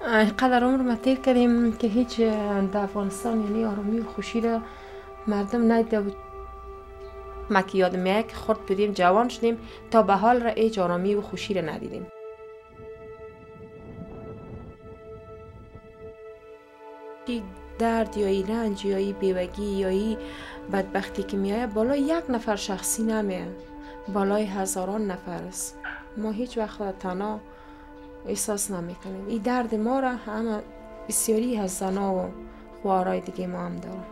اینقدر عمر ما تیر کردیم که هیچ در افغانستان یعنی آرامی و خوشی را مردم ندیده بود. ما که یادم میاد که خورد بودیم جوان شدیم تا به حال را هیچ آرامی و خوشی را ندیدیم. درد یا ای رنج یا ای بیوگی یا ای بدبختی که میایه بالای یک نفر شخصی نمیه، بالای هزاران نفر است. ما هیچ وقت تنها احساس نمیکنیم. این درد ما را همه بسیاری از زنا و خواهرای دیگه ما هم دارن.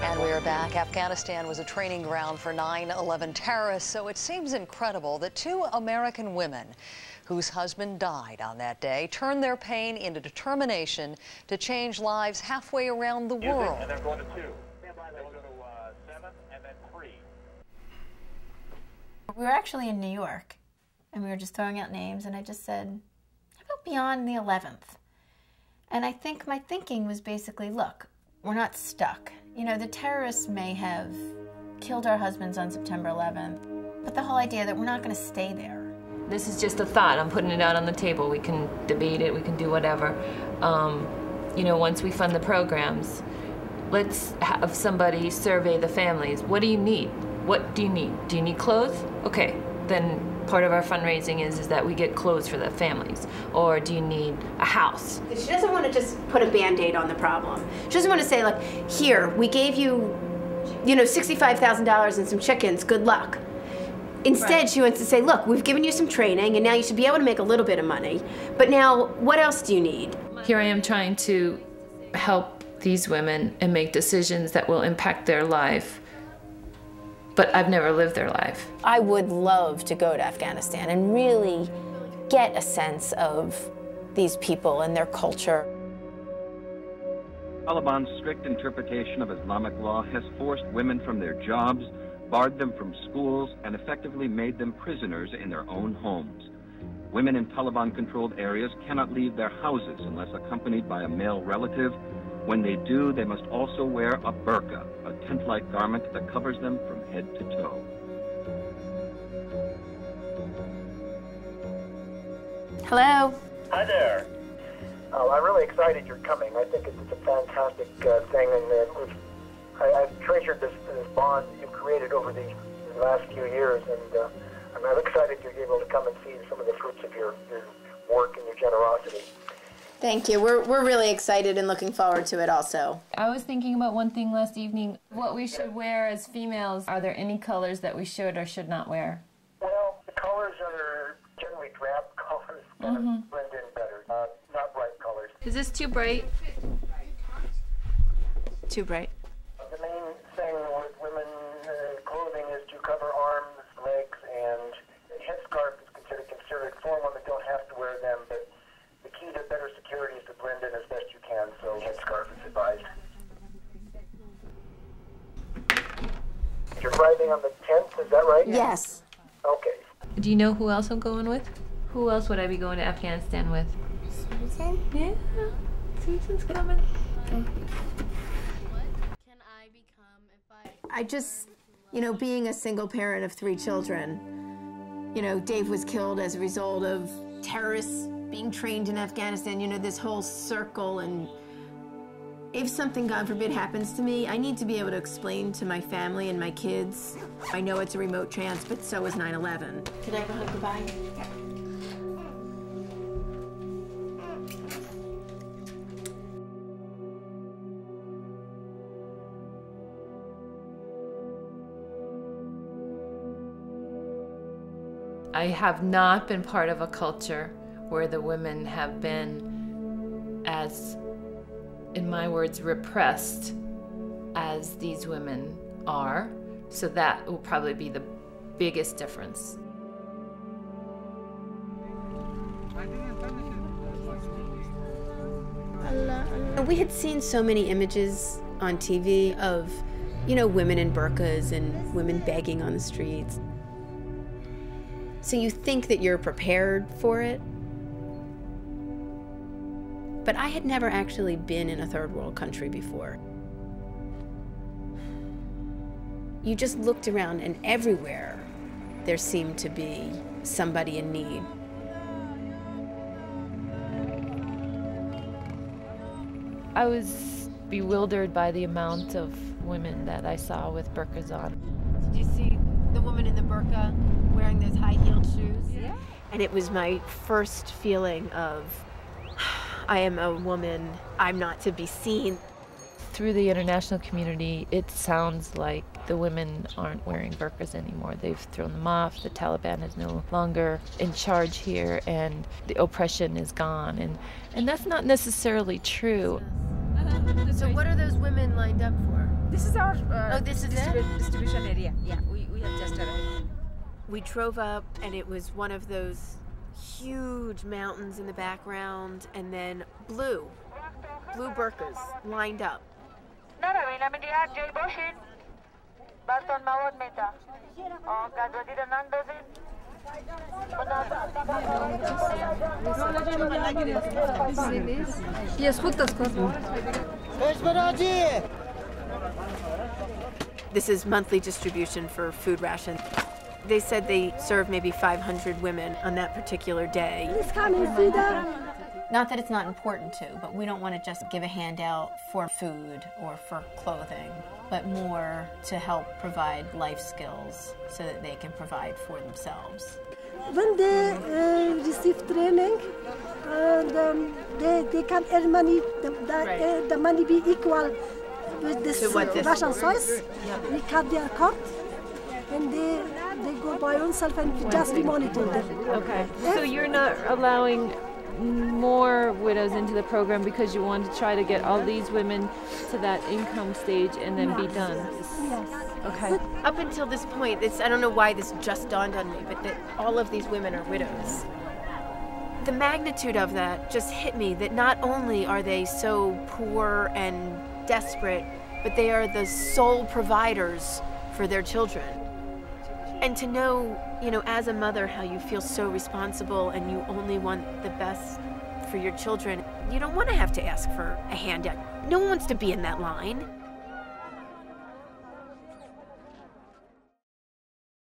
And we are back. Afghanistan was a training ground for 9/11 terrorists, so it seems incredible that two American women whose husband died on that day turned their pain into determination to change lives halfway around the world. And they're going to 2. They'll go to 7 and then 3. We were actually in New York, and we were just throwing out names, and I just said, how about beyond the 11th? And I think my thinking was basically, look, we're not stuck. You know, the terrorists may have killed our husbands on September 11th, but the whole idea that we're not going to stay there. This is just a thought. I'm putting it out on the table. We can debate it. We can do whatever. You know, once we fund the programs, let's have somebody survey the families. What do you need? What do you need? Do you need clothes? Okay, then part of our fundraising is that we get clothes for the families. Or do you need a house? She doesn't want to just put a Band-Aid on the problem. She doesn't want to say, like, here, we gave you, you know, $65,000 and some chickens, good luck. Instead, she wants to say, look, we've given you some training, and now you should be able to make a little bit of money. But now, what else do you need? Here I am trying to help these women and make decisions that will impact their life. But I've never lived their life. I would love to go to Afghanistan and really get a sense of these people and their culture. Taliban's strict interpretation of Islamic law has forced women from their jobs, barred them from schools, and effectively made them prisoners in their own homes. Women in Taliban-controlled areas cannot leave their houses unless accompanied by a male relative. When they do, they must also wear a burqa, a tent-like garment that covers them from head to toe. Hello? Hi there. I'm really excited you're coming. I think it's a fantastic thing, and I've treasured this bond you've created over the last few years, and I'm excited you're able to come and see some of the fruits of your work and your generosity. Thank you. We're really excited and looking forward to it also. I was thinking about one thing last evening, what we should wear as females. Are there any colors that we should or should not wear? Well, the colors are generally drab colors that blend in better, not bright colors. Is this too bright? Too bright. The main thing with women clothing is to cover arms, legs, and headscarf is considered conservative for women don't have to wear them, but the key to better security is to blend in as best you can, so headscarf is advised. You're arriving on the 10th, is that right? Yes. Okay. Do you know who else I'm going with? Who else would I be going to Afghanistan with? Susan? Yeah, Susan's coming. Can I become I just, you know, being a single parent of 3 children, you know, Dave was killed as a result of terrorists being trained in Afghanistan, you know, this whole circle, and if something, God forbid, happens to me, I need to be able to explain to my family and my kids. I know it's a remote chance, but so is 9/11. Can I go hug goodbye? I have not been part of a culture where the women have been as, in my words, repressed as these women are. So that will probably be the biggest difference. We had seen so many images on TV of, you know, women in burqas and women begging on the streets. So you think that you're prepared for it. But I had never actually been in a third world country before. You just looked around and everywhere there seemed to be somebody in need. I was bewildered by the amount of women that I saw with burqas on. Did you see the woman in the burqa wearing those high-heeled shoes? Yeah. And it was my first feeling of, I am a woman, I'm not to be seen. Through the international community, it sounds like the women aren't wearing burqas anymore. They've thrown them off, the Taliban is no longer in charge here, and the oppression is gone. And that's not necessarily true. So what are those women lined up for? This is our this is distribution area. Yeah, we have just arrived. We drove up and it was one of those huge mountains in the background, and then blue burqas lined up. This is monthly distribution for food rations. They said they serve maybe 500 women on that particular day. Not that it's not important to, but we don't want to just give a handout for food or for clothing, but more to help provide life skills so that they can provide for themselves. When they receive training, they can earn money, the money be equal with this Russian source. We cut their cord, and they go by themselves and just monitor them. Okay. So you're not allowing more widows into the program because you want to try to get all these women to that income stage and then be done? Yes. Okay. Up until this point, I don't know why this just dawned on me, but that all of these women are widows. The magnitude of that just hit me, that not only are they so poor and desperate, but they are the sole providers for their children. And to know, as a mother, how you feel so responsible and you only want the best for your children, you don't want to have to ask for a handout. No one wants to be in that line.